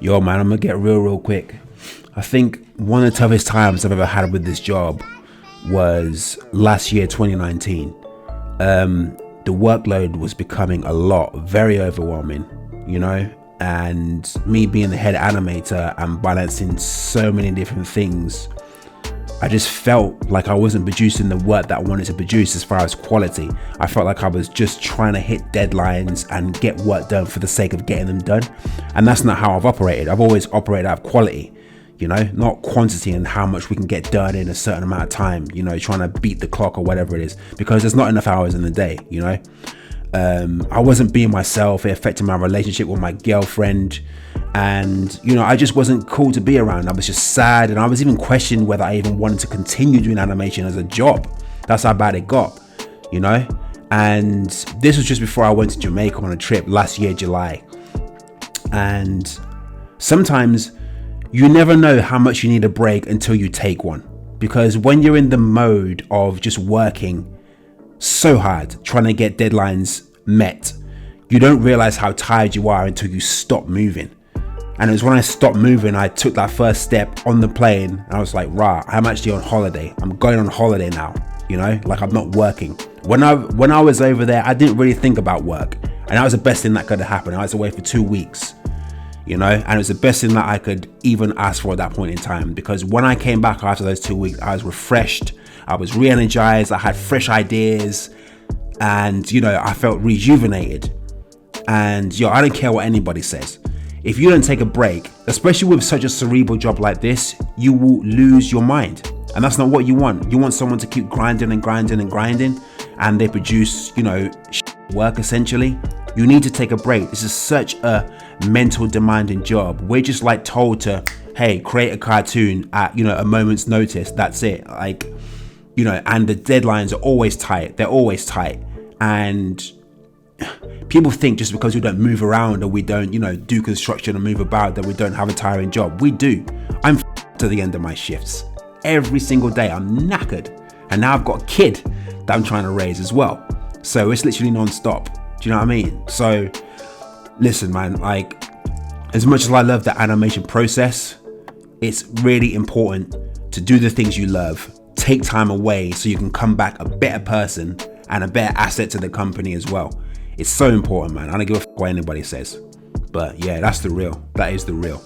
Yo, man, I'm gonna get real quick. I think one of the toughest times I've ever had with this job was last year, 2019. The workload was becoming a lot, very overwhelming, you know, and me being the head animator and balancing so many different things, I just felt like I wasn't producing the work that I wanted to produce as far as quality. I felt like I was just trying to hit deadlines and get work done for the sake of getting them done. And that's not how I've operated. I've always operated out of quality, you know, not quantity and how much we can get done in a certain amount of time, you know, trying to beat the clock or whatever it is, because there's not enough hours in the day, you know. I wasn't being myself. It affected my relationship with my girlfriend, and you know, I just wasn't cool to be around. I was just sad, and I was even questioning whether I even wanted to continue doing animation as a job. That's how bad it got, you know. And this was just before I went to Jamaica on a trip last year, July. And sometimes you never know how much you need a break until you take one, because when you're in the mode of just working so hard trying to get deadlines met, you don't realize how tired you are until you stop moving. And it was when I stopped moving, I took that first step on the plane, and I was like, rah, I'm actually on holiday. I'm going on holiday now, you know, like I'm not working. When I was over there, I didn't really think about work, and that was the best thing that could have happened. I was away for 2 weeks, you know, and it was the best thing that I could even ask for at that point in time, because when I came back after those 2 weeks, I was refreshed, I was re-energized, I had fresh ideas, and you know, I felt rejuvenated. And yo, I don't care what anybody says. If you don't take a break, especially with such a cerebral job like this, you will lose your mind. And that's not what you want. You want someone to keep grinding and grinding and grinding, and they produce, you know, work essentially. You need to take a break. This is such a mental demanding job. We're just like told to, hey, create a cartoon at, you know, a moment's notice. That's it. Like, you know, and the deadlines are always tight. They're always tight. And people think just because we don't move around or we don't, you know, do construction and move about, that we don't have a tiring job. We do. I'm to the end of my shifts. Every single day I'm knackered. And now I've got a kid that I'm trying to raise as well. So it's literally non-stop. Do you know what I mean? So listen, man, like, as much as I love the animation process, it's really important to do the things you love. Take time away so you can come back a better person and a better asset to the company as well. It's so important, man. I don't give a fuck what anybody says. But yeah, that's the real. That is the real.